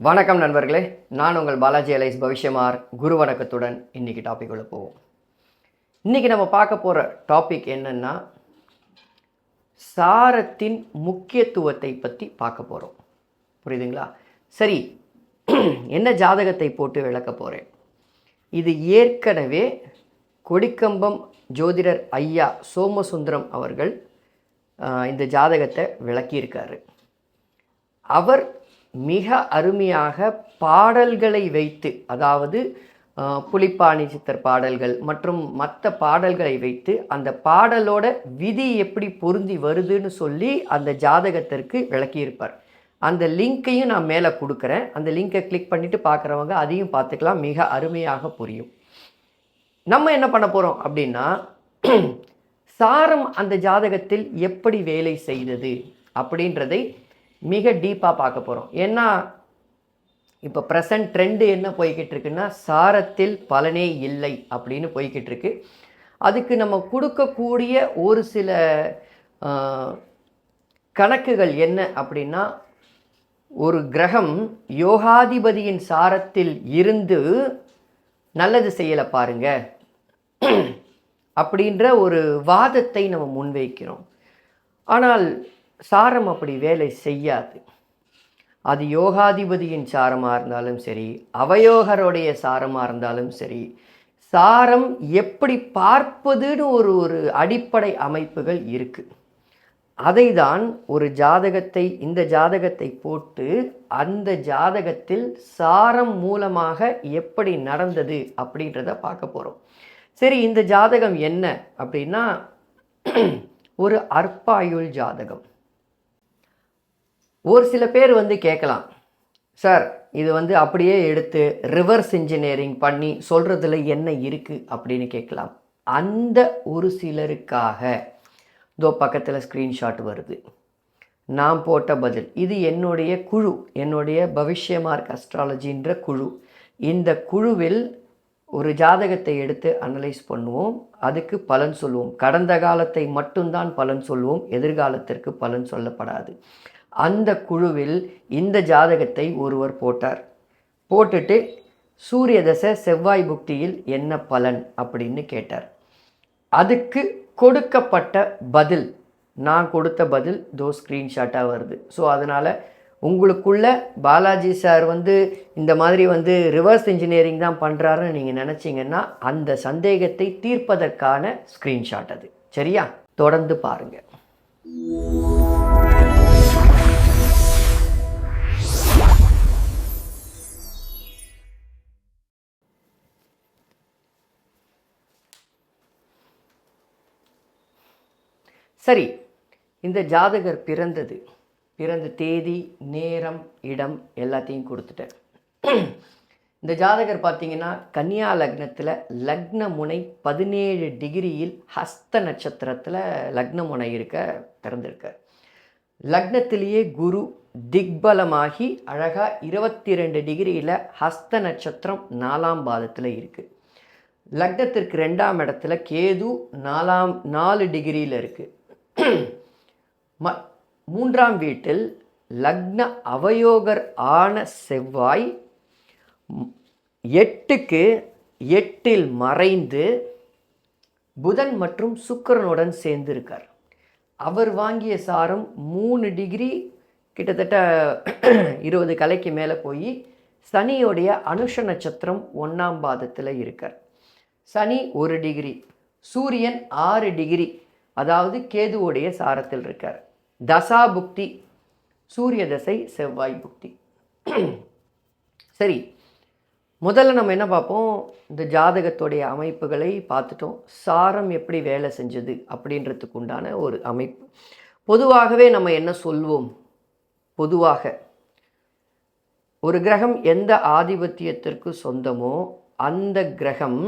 வணக்கம் நண்பர்களே, நான் உங்கள் பாலாஜி அலைஸ் பவிஷ்யமார். குரு வணக்கத்துடன் இன்றைக்கி டாபிக் உள்ள போவோம். இன்றைக்கி நம்ம பார்க்க போகிற டாபிக் என்னென்னா, சாரத்தின் முக்கியத்துவத்தை பற்றி பார்க்க போகிறோம். புரியுதுங்களா? சரி, என்ன ஜாதகத்தை போட்டு விளக்க போகிறேன். இது ஏற்கனவே கொடிக்கம்பம் ஜோதிடர் ஐயா சோமசுந்தரம் அவர்கள் இந்த ஜாதகத்தை விளக்கியிருக்காரு. அவர் மிக அருமையாக பாடல்களை வைத்து, அதாவது புலிப்பாணி சித்தர் பாடல்கள் மற்றும் மற்ற பாடல்களை வைத்து அந்த பாடலோட விதி எப்படி பொருந்தி வருதுன்னு சொல்லி அந்த ஜாதகத்திற்கு விளக்கியிருப்பார். அந்த லிங்க்கையும் நான் மேலே கொடுக்குறேன். அந்த லிங்கை கிளிக் பண்ணிவிட்டு பார்க்குறவங்க அதையும் பார்த்துக்கலாம். மிக அருமையாக புரியும். நம்ம என்ன பண்ண போகிறோம் அப்படின்னா, சாரம் அந்த ஜாதகத்தில் எப்படி வேலை செய்தது அப்படின்றதை மிக டீப்பாக பார்க்க போகிறோம். ஏன்னா இப்போ ப்ரெசன்ட் ட்ரெண்டு என்ன போய்கிட்டு இருக்குன்னா, சாரத்தில் பலனே இல்லை அப்படின்னு போய்கிட்டு இருக்கு. அதுக்கு நம்ம கொடுக்கக்கூடிய ஒரு சில கணக்குகள் என்ன அப்படின்னா, ஒரு கிரகம் யோகாதிபதியின் சாரத்தில் இருந்து நல்லது செய்யலை பாருங்க அப்படின்ற ஒரு வாதத்தை நம்ம முன்வைக்கிறோம். ஆனால் சாரம் அப்படி வேலை செய்யாது. அது யோகாதிபதியின் சாரமாக இருந்தாலும் சரி, அவயோகருடைய சாரமாக இருந்தாலும் சரி, சாரம் எப்படி பார்ப்பதுன்னு ஒரு அடிப்படை அமைப்புகள் இருக்குது. அதை தான் ஒரு ஜாதகத்தை, இந்த ஜாதகத்தை போட்டு அந்த ஜாதகத்தில் சாரம் மூலமாக எப்படி நடந்தது அப்படின்றத பார்க்க போகிறோம். சரி, இந்த ஜாதகம் என்ன அப்படின்னா, ஒரு அற்பாயுள் ஜாதகம். ஒரு சில பேர் கேட்கலாம், சார் இது அப்படியே எடுத்து ரிவர்ஸ் இன்ஜினியரிங் பண்ணி சொல்கிறதுல என்ன இருக்குது அப்படின்னு கேட்கலாம். அந்த ஒரு சிலருக்காக இதோ பக்கத்தில் ஸ்க்ரீன்ஷாட் வருது, நான் போட்ட பதில். இது என்னுடைய குழு, என்னுடைய பவிஷ்யமார்க் அஸ்ட்ராலஜின்ற குழு. இந்த குழுவில் ஒரு ஜாதகத்தை எடுத்து அனலைஸ் பண்ணுவோம், அதுக்கு பலன் சொல்லுவோம். கடந்த காலத்தை மட்டும்தான் பலன் சொல்லுவோம், எதிர்காலத்திற்கு பலன் சொல்லப்படாது. அந்த குழுவில் இந்த ஜாதகத்தை ஒருவர் போட்டார். போட்டுட்டு சூரிய தசை செவ்வாய் புக்தியில் என்ன பலன் அப்படின்னு கேட்டார். அதுக்கு கொடுக்கப்பட்ட பதில், நான் கொடுத்த பதில் தோ ஸ்க்ரீன்ஷாட்டாக வருது. ஸோ அதனால் உங்களுக்குள்ள பாலாஜி சார் இந்த மாதிரி ரிவர்ஸ் இன்ஜினியரிங் தான் பண்ணுறாருன்னு நீங்கள் நினச்சிங்கன்னா அந்த சந்தேகத்தை தீர்ப்பதற்கான ஸ்க்ரீன்ஷாட் அது. சரியா? தொடர்ந்து பாருங்கள். சரி, இந்த ஜாதகர் பிறந்த தேதி, நேரம், இடம் எல்லாத்தையும் கொடுத்துட்டேன். இந்த ஜாதகர் பார்த்தீங்கன்னா கன்னியா லக்னத்தில் லக்ன முனை 17 டிகிரியில் ஹஸ்த நட்சத்திரத்தில் லக்ன முனை பிறந்திருக்கார். லக்னத்திலேயே குரு திக்பலமாகி அழகாக 22 டிகிரியில் ஹஸ்த நட்சத்திரம் 4ஆம் பாதத்தில் இருக்குது. லக்னத்திற்கு 2ஆம் இடத்துல கேது 4 டிகிரியில் இருக்குது. 3ஆம் வீட்டில் லக்ன அவயோகர் ஆன செவ்வாய் 8க்கு 8இல் மறைந்து புதன் மற்றும் சுக்கிரனுடன் சேர்ந்து இருக்கார். அவர் வாங்கிய சாரம் 3 டிகிரி, கிட்டத்தட்ட 20 கலைக்கு மேலே போய் சனியோடைய அனுஷ நட்சத்திரம் 1ஆம் பாதத்தில் இருக்கார். சனி 1 டிகிரி, சூரியன் 6 டிகிரி, அதாவது கேதுவோடைய சாரத்தில் இருக்கார். தசா புக்தி சூரிய தசை, செவ்வாய் புக்தி. சரி, முதல்ல நம்ம என்ன பார்ப்போம், இந்த ஜாதகத்துடைய அமைப்புகளை பார்த்துட்டோம். சாரம் எப்படி வேலை செஞ்சது அப்படின்றதுக்கு உண்டான ஒரு அமைப்பு. பொதுவாகவே நம்ம என்ன சொல்வோம், பொதுவாக ஒரு கிரகம் எந்த ஆதிபத்தியத்திற்கு சொந்தமோ அந்த கிரகம்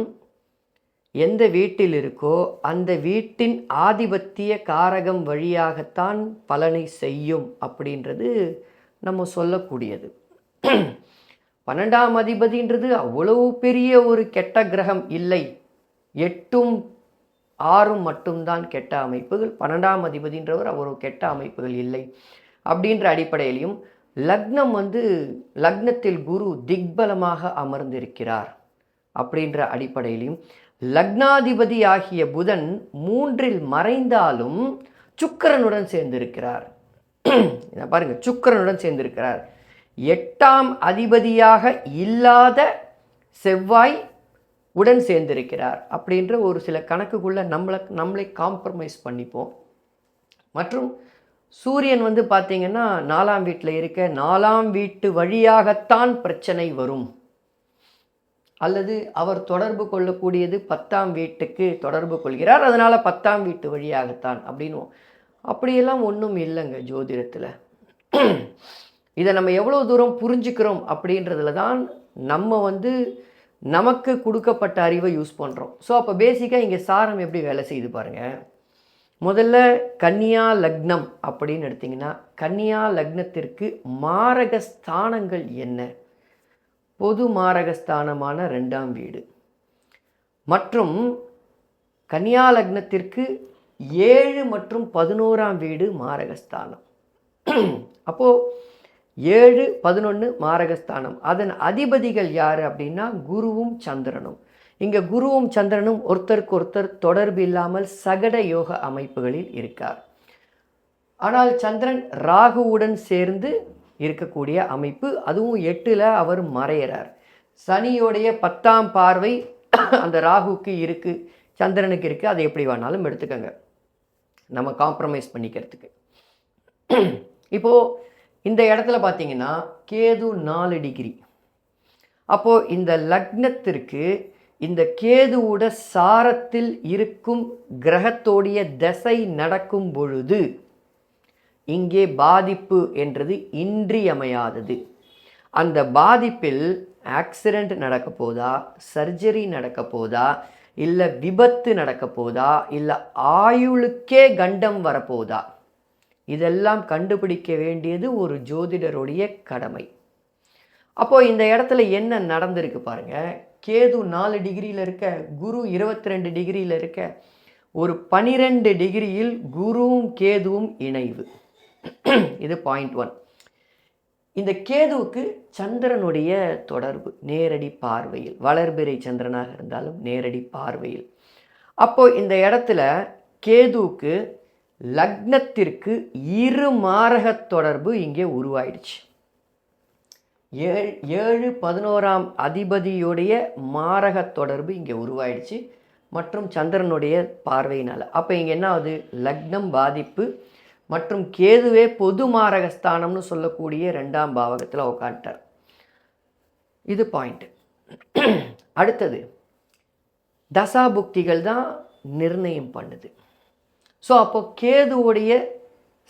எந்த வீட்டில் இருக்கோ அந்த வீட்டின் ஆதிபத்திய காரகம் வழியாகத்தான் பலனை செய்யும் அப்படின்றது நம்ம சொல்லக்கூடியது. 12ஆம் அதிபதின்றது அவ்வளவு பெரிய ஒரு கெட்ட கிரகம் இல்லை. 8ம் 6ம் மட்டும்தான் கெட்ட அமைப்புகள். 12ஆம் அதிபதின்றவர் அவ்வளவு கெட்ட அமைப்புகள் இல்லை அப்படின்ற அடிப்படையிலையும் லக்னம் வந்து லக்னத்தில் குரு திக்பலமாக அமர்ந்திருக்கிறார் அப்படின்ற அடிப்படையிலையும், லக்னாதிபதி ஆகிய புதன் 3ல் மறைந்தாலும் சுக்கிரனுடன் சேர்ந்திருக்கிறார். பாருங்க, சுக்கிரனுடன் சேர்ந்திருக்கிறார். 8ஆம் அதிபதியாக இல்லாத செவ்வாய் உடன் சேர்ந்திருக்கிறார் அப்படின்ற ஒரு சில கணக்குக்குள்ள நம்மளை காம்ப்ரமைஸ் பண்ணிப்போம். மற்றும் சூரியன் வந்து பார்த்தீங்கன்னா 4ஆம் வீட்டில் இருக்க, 4ஆம் வீட்டு வழியாகத்தான் பிரச்சனை வரும், அல்லது அவர் தொடர்பு கொள்ளக்கூடியது 10ஆம் வீட்டுக்கு தொடர்பு கொள்கிறார், அதனால் 10ஆம் வீட்டு வழியாகத்தான் அப்படின்னு. அப்படியெல்லாம் ஒன்றும் இல்லைங்க ஜோதிடத்தில். இதை நம்ம எவ்வளோ தூரம் புரிஞ்சுக்கிறோம் அப்படின்றதுல தான் நம்ம வந்து நமக்கு கொடுக்கப்பட்ட அறிவை யூஸ் பண்ணுறோம். ஸோ அப்போ பேசிக்காக இங்கே சாரம் எப்படி வேலை செய்து பாருங்கள். முதல்ல கன்னியா லக்னம் அப்படின்னு எடுத்திங்கன்னா, கன்னியா லக்னத்திற்கு மாரகஸ்தானங்கள் என்ன? பொது மாரகஸ்தானமான 2ஆம் வீடு மற்றும் கன்னியா லக்னத்திற்கு 7 மற்றும் 11ஆம் வீடு மாரகஸ்தானம். அப்போது 7, 11 மாரகஸ்தானம். அதன் அதிபதிகள் யார் அப்படின்னா குருவும் சந்திரனும். இங்கே குருவும் சந்திரனும் ஒருத்தருக்கு ஒருத்தர் தொடர்பு இல்லாமல் சகட யோக அமைப்புகளில் இருக்கார். ஆனால் சந்திரன் ராகுவுடன் சேர்ந்து இருக்கக்கூடிய அமைப்பு, அதுவும் 8ல் அவர் மறையிறார். சனியோடைய 10ஆம் பார்வை அந்த ராகுக்கு இருக்குது, சந்திரனுக்கு இருக்குது. அதை எப்படி வேணாலும் எடுத்துக்கோங்க, நம்ம காம்ப்ரமைஸ் பண்ணிக்கிறதுக்கு. இப்போது இந்த இடத்துல பார்த்தீங்கன்னா கேது 4 டிகிரி. அப்போது இந்த லக்னத்திற்கு இந்த கேதுவோட சாரத்தில் இருக்கும் கிரகத்தோடைய தசை நடக்கும் பொழுது இங்கே பாதிப்பு என்றது இன்றியமையாதது. அந்த பாதிப்பில் ஆக்சிடெண்ட் நடக்க போதா, சர்ஜரி நடக்க போதா, இல்லை விபத்து நடக்க போதா, இல்லை ஆயுளுக்கே கண்டம் வரப்போதா, இதெல்லாம் கண்டுபிடிக்க வேண்டியது ஒரு ஜோதிடருடைய கடமை. அப்போது இந்த இடத்துல என்ன நடந்திருக்கு பாருங்கள். கேது 4 டிகிரியில் இருக்க, குரு 22 டிகிரியில் இருக்க, ஒரு 12 டிகிரியில் குருவும் கேதுவும் இணைவு. இது பாயிண்ட் 1. இந்த கேதுவுக்கு சந்திரனுடைய தொடர்பு நேரடி பார்வையில், வளர்பிறை சந்திரனாக இருந்தாலும் நேரடி பார்வையில். அப்போது இந்த இடத்துல கேதுவுக்கு லக்னத்திற்கு 2 மாரக தொடர்பு இங்கே உருவாயிடுச்சு. 7, 11ஆம் அதிபதியுடைய மாரக தொடர்பு இங்கே உருவாயிடுச்சு மற்றும் சந்திரனுடைய பார்வையினால். அப்போ இங்கே என்ன ஆகுது? லக்னம் பாதிப்பு மற்றும் கேதுவே பொது மாரகஸ்தானம்னு சொல்லக்கூடிய 2ஆம் பாவகத்தில் உட்காந்துட்டார். இது பாயிண்ட். அடுத்தது தசாபுக்திகள் தான் நிர்ணயம் பண்ணுது. ஸோ அப்போ கேதுவுடைய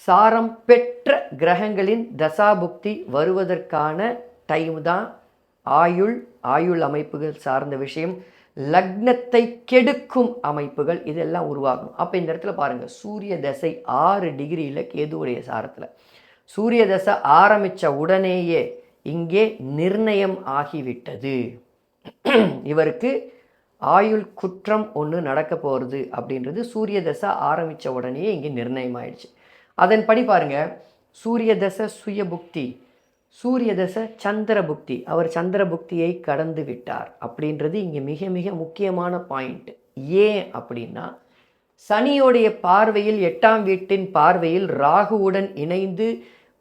சாரம் பெற்ற கிரகங்களின் தசாபுக்தி வருவதற்கான டைம் தான் ஆயுள் அமைப்புகள் சார்ந்த விஷயம், லக்னத்தை கெடுக்கும் அமைப்புகள் இதெல்லாம் உருவாகணும். அப்போ இந்த இடத்துல பாருங்கள், சூரிய தசை 6 டிகிரியில் கேதுவுடைய சாரத்தில் சூரிய தசை ஆரம்பித்த உடனேயே இங்கே நிர்ணயம் ஆகிவிட்டது. இவருக்கு ஆயுள் குற்றம் ஒன்று நடக்க போகிறது அப்படின்றது சூரிய தசை ஆரம்பித்த உடனேயே இங்கே நிர்ணயம் ஆயிடுச்சு. அதன்படி பாருங்கள், சூரிய தசை சுய புக்தி, சூரிய தசை சந்திர புக்தி, அவர் சந்திர புக்தியை கடந்து விட்டார் அப்படின்றது இங்கே மிக மிக முக்கியமான பாயிண்ட். ஏன் அப்படின்னா, சனியோடைய பார்வையில் 8ஆம் வீட்டின் பார்வையில் ராகுவுடன் இணைந்து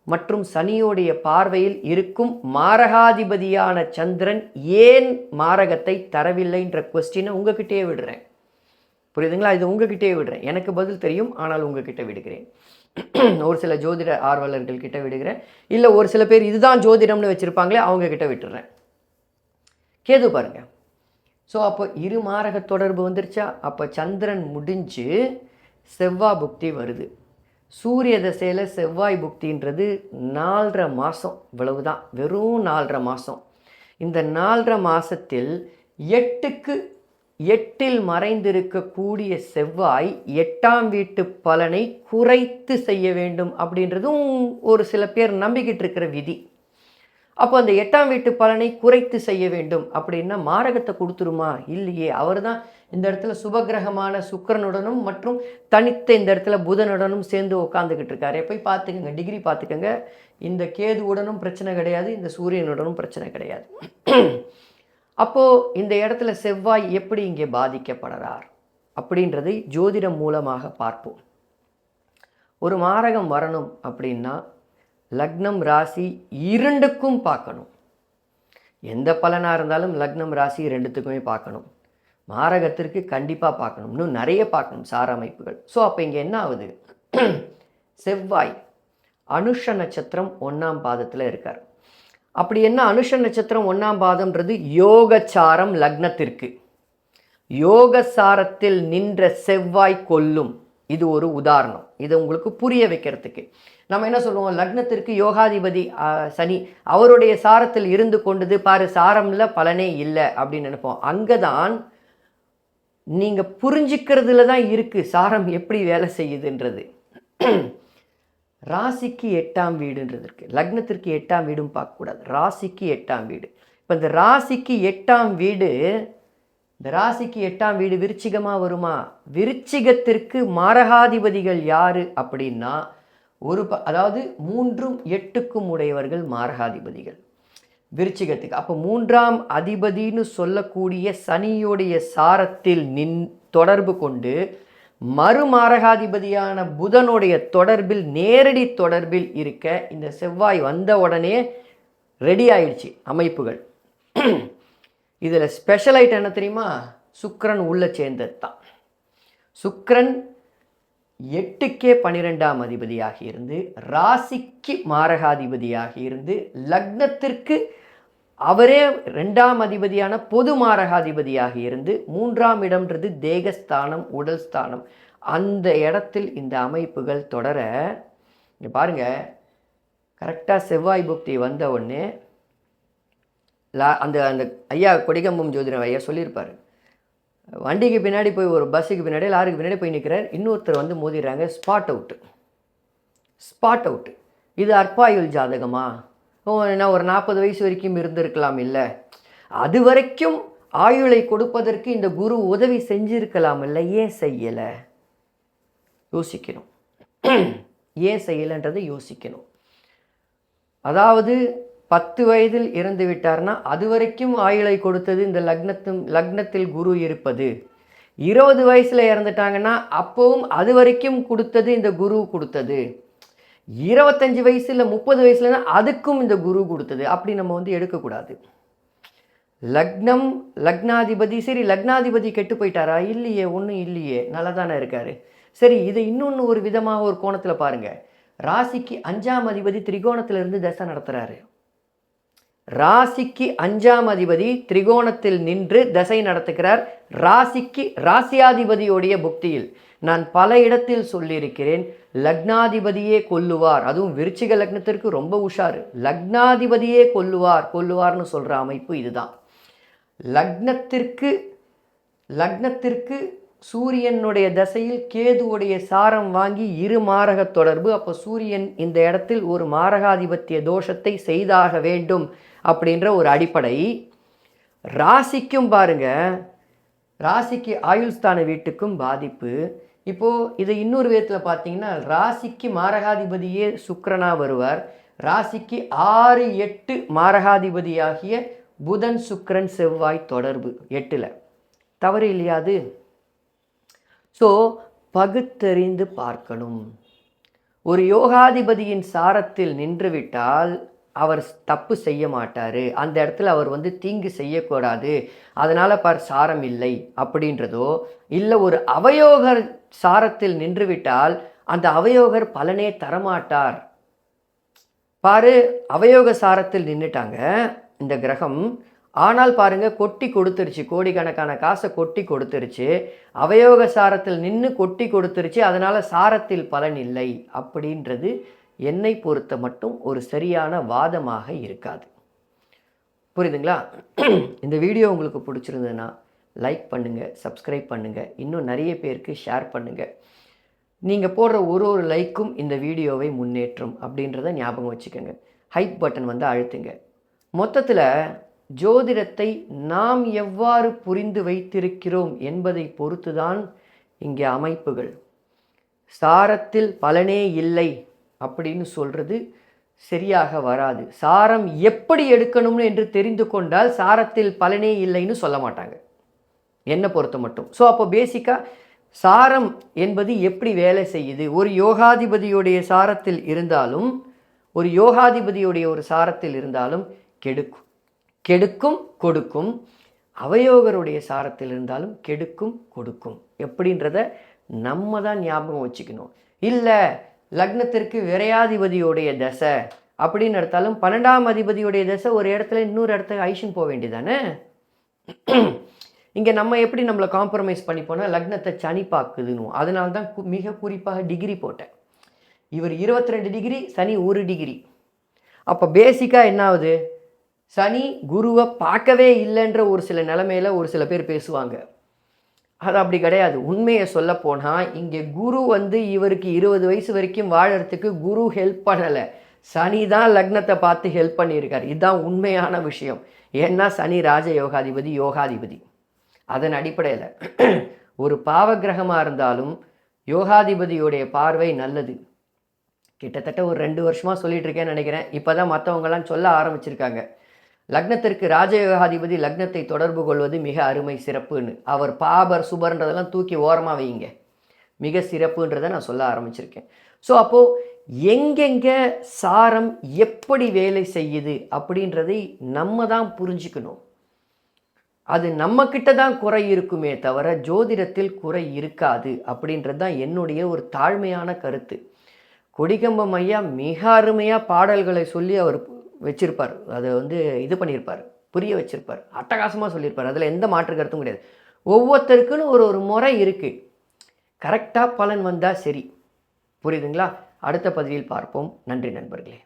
மற்றும் சனியோடைய பார்வையில் இருக்கும் மாரகாதிபதியான சந்திரன் ஏன் மாரகத்தை தரவில்லைன்ற கொஸ்டினை உங்ககிட்டே விடுறேன். புரியுதுங்களா? இது உங்ககிட்டே விடுறேன். எனக்கு பதில் தெரியும், ஆனால் உங்ககிட்ட விடுகிறேன். ஒரு சில ஜோதிட ஆர்வலர்கள் கிட்ட விடுகிறேன், இல்லை ஒரு சில பேர் இதுதான் ஜோதிடம்னு வச்சுருப்பாங்களே அவங்க கிட்ட விட்டுறேன். கேது பாருங்க. ஸோ அப்போ 2 மாரக தொடர்பு வந்துருச்சா? அப்போ சந்திரன் முடிஞ்சு செவ்வாய் புக்தி வருது. சூரிய தசையில் செவ்வாய் புக்தின்றது 4.5 மாதம், இவ்வளவுதான், வெறும் 4.5 மாதம். இந்த 4.5 மாதத்தில் 8ல் மறைந்திருக்கக்கூடிய செவ்வாய் 8ஆம் வீட்டு பலனை குறைத்து செய்ய வேண்டும் அப்படின்றதும் ஒரு சில பேர் நம்பிக்கிட்டு இருக்கிற விதி. அப்போ அந்த 8ஆம் வீட்டு பலனை குறைத்து செய்ய வேண்டும் அப்படின்னா மாரகத்தை கொடுத்துருமா? இல்லையே. அவர் தான் இந்த இடத்துல சுபகிரகமான சுக்கிரனுடனும் மற்றும் தனித்த இந்த இடத்துல புதனுடனும் சேர்ந்து உட்காந்துக்கிட்டு இருக்காரு. போய் பார்த்துக்கங்க, டிகிரி பார்த்துக்கங்க. இந்த கேதுவுடனும் பிரச்சனை கிடையாது, இந்த சூரியனுடனும் பிரச்சனை கிடையாது. அப்போது இந்த இடத்துல செவ்வாய் எப்படி இங்கே பாதிக்கப்படுறார் அப்படின்றதை ஜோதிடம் மூலமாக பார்ப்போம். ஒரு மாரகம் வரணும் அப்படின்னா லக்னம் ராசி இரண்டுக்கும் பார்க்கணும். எந்த பலனாக இருந்தாலும் லக்னம் ராசி ரெண்டுத்துக்குமே பார்க்கணும். மாரகத்திற்கு கண்டிப்பாக பார்க்கணும், இன்னும் நிறைய பார்க்கணும் சார அமைப்புகள். ஸோ அப்போ இங்கே என்ன ஆகுது? செவ்வாய் அனுஷ நட்சத்திரம் 1ஆம் பாதத்தில் இருக்கார். அப்படி என்ன அனுஷ நட்சத்திரம் 1ஆம் பாதம்ன்றது யோகச்சாரம் லக்னத்திற்கு. யோகசாரத்தில் நின்ற செவ்வாய் கொல்லும். இது ஒரு உதாரணம். இதை உங்களுக்கு புரிய வைக்கிறதுக்கு நம்ம என்ன சொல்லுவோம்? லக்னத்திற்கு யோகாதிபதி சனி அவருடைய சாரத்தில் இருந்து கொண்டது பாரு, சாரம்ல பலனே இல்லை அப்படின்னு நினைப்போம். அங்கே தான் நீங்கள் புரிஞ்சிக்கிறதுல தான் இருக்குது சாரம் எப்படி வேலை செய்யுதுன்றது. ராசிக்கு 8ஆம் வீடுன்றது இருக்குது. லக்னத்திற்கு 8ஆம் வீடும் பார்க்கக்கூடாது, ராசிக்கு 8ஆம் வீடு. இப்போ இந்த ராசிக்கு 8ஆம் வீடு, இந்த ராசிக்கு 8ஆம் வீடு விருச்சிகமாக வருமா? விருச்சிகத்திற்கு மாரகாதிபதிகள் யார் அப்படின்னா அதாவது 3ம் 8க்கும் உடையவர்கள் மாரகாதிபதிகள் விருச்சிகத்துக்கு. அப்போ 3ஆம் அதிபதினு சொல்லக்கூடிய சனியுடைய சாரத்தில் தொடர்பு கொண்டு மறுமாரகாதிபதியான புதனுடைய தொடர்பில் நேரடி தொடர்பில் இருக்க இந்த செவ்வாய் வந்த உடனே ரெடி ஆயிடுச்சு அமைப்புகள். இதில் ஸ்பெஷல் ஐட்டம் என்ன தெரியுமா? சுக்கிரன் உள்ள சேர்ந்தது தான். சுக்கிரன் 8க்கே 12ஆம் அதிபதியாக இருந்து ராசிக்கு மாரகாதிபதியாக இருந்து லக்னத்திற்கு அவரே 2ஆம் அதிபதியான பொது மாரகாதிபதியாக இருந்து 3ஆம் இடம்ன்றது தேகஸ்தானம், உடல் ஸ்தானம். அந்த இடத்தில் இந்த அமைப்புகள் தொடர இங்கே பாருங்கள், கரெக்டாக செவ்வாய் புக்தி வந்த உடனே அந்த அந்த ஐயா கொடிகம்பம் ஜோதிடம் ஐயா சொல்லியிருப்பார். வண்டிக்கு பின்னாடி போய் ஒரு பஸ்ஸுக்கு பின்னாடி லாரிக்கு பின்னாடி போய் நிற்கிறார், இன்னொருத்தர் வந்து மோதிடுறாங்க. Spot out. இது அற்பாயுள் ஜாதகமா? நான் ஒரு 40 வயசு வரைக்கும் இருந்திருக்கலாம், இல்லை அது வரைக்கும் ஆயுளை கொடுப்பதற்கு இந்த குரு உதவி செஞ்சிருக்கலாம் இல்லை, ஏன் செய்யலை? யோசிக்கணும். ஏன் செய்யலைன்றதை யோசிக்கணும். அதாவது 10 வயதில் இறந்து விட்டார்னா அது வரைக்கும் ஆயுளை கொடுத்தது இந்த லக்னத்தில் குரு இருப்பது. 20 வயசில் இறந்துட்டாங்கன்னா அப்போவும் அது வரைக்கும் கொடுத்தது இந்த குரு கொடுத்தது. 25 வயசில் 30 வயசுலனா அதுக்கும் இந்த குரு கொடுத்தது. அப்படி நம்ம வந்து எடுக்கக்கூடாது. லக்னாதிபதி சரி, லக்னாதிபதி கெட்டு போயிட்டாரா? இல்லையே, ஒன்றும் இல்லையே, நல்லா தானே இருக்காரு. சரி, இதை இன்னொன்று ஒரு விதமாக ஒரு கோணத்தில் பாருங்கள். ராசிக்கு 5ஆம் அதிபதி திரிகோணத்திலிருந்து தசை நடத்துகிறாரு. ராசிக்கு 5ஆம் அதிபதி திரிகோணத்தில் நின்று தசை நடத்துகிறார். ராசிக்கு ராசியாதிபதியோடைய புக்தியில் நான் பல இடத்தில் சொல்லியிருக்கிறேன், லக்னாதிபதியே கொல்லுவார். அதுவும் விருச்சிக லக்னத்திற்கு ரொம்ப உஷாரு. லக்னாதிபதியே கொல்லுவார்னு சொல்கிற அமைப்பு இதுதான். லக்னத்திற்கு சூரியனுடைய தசையில் கேதுவுடைய சாரம் வாங்கி இரு மாரக தொடர்பு. அப்போ சூரியன் இந்த இடத்தில் ஒரு மாரகாதிபத்திய தோஷத்தை செய்தாக வேண்டும் அப்படின்ற ஒரு அடிப்படை. ராசிக்கும் பாருங்க, ராசிக்கு ஆயுள்ஸ்தான வீட்டுக்கும் பாதிப்பு. இப்போது இதை இன்னொரு விதத்தில் பார்த்தீங்கன்னா, ராசிக்கு மாரகாதிபதியே சுக்கிரனா வருவார். ராசிக்கு 6, 8 மாரகாதிபதியாகிய புதன், சுக்கிரன், செவ்வாய் தொடர்பு 8ல். தவறு இல்லையாது? ஸோ பகுத்தறிந்து பார்க்கணும். ஒரு யோகாதிபதியின் சாரத்தில் நின்றுவிட்டால் அவர் தப்பு செய்ய மாட்டார், அந்த இடத்துல அவர் வந்து தீங்கு செய்யக்கூடாது, அதனால் சாரம் இல்லை அப்படின்றதோ, இல்லை ஒரு அவயோகர் சாரத்தில் நின்றுவிட்டால் அந்த அவயோகர் பலனே தரமாட்டார். பாரு, அவயோக சாரத்தில் நின்றுட்டாங்க இந்த கிரகம், ஆனால் பாருங்கள் கொட்டி கொடுத்துருச்சு, கோடிக்கணக்கான காசை கொட்டி கொடுத்துருச்சு. அவயோக சாரத்தில் நின்று கொட்டி கொடுத்துருச்சு, அதனால் சாரத்தில் பலன் இல்லை அப்படின்றது என்னை பொறுத்த மட்டும் ஒரு சரியான வாதமாக இருக்காது. புரியுதுங்களா? இந்த வீடியோ உங்களுக்கு பிடிச்சிருந்ததுன்னா லைக் பண்ணுங்கள், சப்ஸ்கிரைப் பண்ணுங்கள், இன்னும் நிறைய பேருக்கு ஷேர் பண்ணுங்கள். நீங்கள் போடுற ஒரு லைக்கும் இந்த வீடியோவை முன்னேற்றும் அப்படின்றத ஞாபகம் வச்சுக்கோங்க. ஹைப் பட்டன் வந்து அழுத்துங்க. மொத்தத்தில் ஜோதிடத்தை நாம் எவ்வாறு புரிந்து வைத்திருக்கிறோம் என்பதை பொறுத்துதான் இங்கே அமைப்புகள். சாரத்தில் பலனே இல்லை அப்படின்னு சொல்கிறது சரியாக வராது. சாரம் எப்படி எடுக்கணும்னு என்று தெரிந்து கொண்டால் சாரத்தில் பலனே இல்லைன்னு சொல்ல மாட்டாங்க, என்னை பொறுத்த மட்டும். ஸோ அப்போ பேசிக்காக சாரம் என்பது எப்படி வேலை செய்யுது, ஒரு யோகாதிபதியுடைய சாரத்தில் இருந்தாலும் ஒரு சாரத்தில் இருந்தாலும் கெடுக்கும் கெடுக்கும் கொடுக்கும், அவயோகருடைய சாரத்தில் இருந்தாலும் கெடுக்கும் கொடுக்கும் எப்படின்றத நம்ம தான் ஞாபகம் வச்சுக்கணும். இல்லை லக்னத்திற்கு விரையாதிபதியுடைய தசை அப்படின்னு எடுத்தாலும் 12ஆம் அதிபதியுடைய தசை ஒரு இடத்துல இன்னொரு இடத்துல ஐஷன் போக வேண்டியதானே. இங்கே நம்ம எப்படி நம்மளை காம்ப்ரமைஸ் பண்ணி போனால் லக்னத்தை சனி பார்க்குதுன்னு, அதனால தான் மிக குறிப்பாக டிகிரி போட்டேன். இவர் 22 டிகிரி, சனி 1 டிகிரி. அப்போ பேசிக்காக என்ன ஆகுது, சனி குருவை பார்க்கவே இல்லைன்ற ஒரு சில நிலைமையில் ஒரு சில பேர் பேசுவாங்க. அது அப்படி கிடையாது. உண்மையை சொல்ல போனால் இங்கே குரு இவருக்கு 20 வயசு வரைக்கும் வாழறதுக்கு குரு ஹெல்ப் பண்ணலை, சனி தான் லக்னத்தை பார்த்து ஹெல்ப் பண்ணியிருக்கார். இதுதான் உண்மையான விஷயம். ஏன்னா சனி ராஜ யோகாதிபதி. அதன் அடிப்படையில் ஒரு பாவகிரகமாக இருந்தாலும் யோகாதிபதியுடைய பார்வை நல்லது. கிட்டத்தட்ட ஒரு 2 வருஷமாக சொல்லிட்டு இருக்கேன்னு நினைக்கிறேன். இப்போ தான் மற்றவங்களாம் சொல்ல ஆரம்பிச்சிருக்காங்க. லக்னத்திற்கு ராஜயோகாதிபதி லக்னத்தை தொடர்பு கொள்வது மிக அருமை, சிறப்புன்னு. அவர் பாபர் சுபர்ன்றதெல்லாம் தூக்கி ஓரமாக வைங்க, மிக சிறப்புன்றதை நான் சொல்ல ஆரம்பிச்சிருக்கேன். ஸோ அப்போது எங்கெங்கே சாரம் எப்படி வேலை செய்யுது அப்படின்றதை நம்ம தான் புரிஞ்சுக்கணும். அது நம்மக்கிட்ட தான் குறை இருக்குமே தவிர ஜோதிடத்தில் குறை இருக்காது அப்படின்றது தான் என்னுடைய ஒரு தாழ்மையான கருத்து. கொடிக்கம்பம் ஐயா மிக அருமையாக பாடல்களை சொல்லி அவர் வச்சிருப்பார், அதை இது பண்ணியிருப்பார், புரிய வச்சிருப்பார், அட்டகாசமாக சொல்லியிருப்பார். அதில் எந்த மாற்று கருத்தும் கிடையாது. ஒவ்வொருத்தருக்குன்னு ஒரு முறை இருக்குது. கரெக்டாக பலன் வந்தால் சரி. புரியுதுங்களா? அடுத்த பதிவில் பார்ப்போம். நன்றி நண்பர்களே.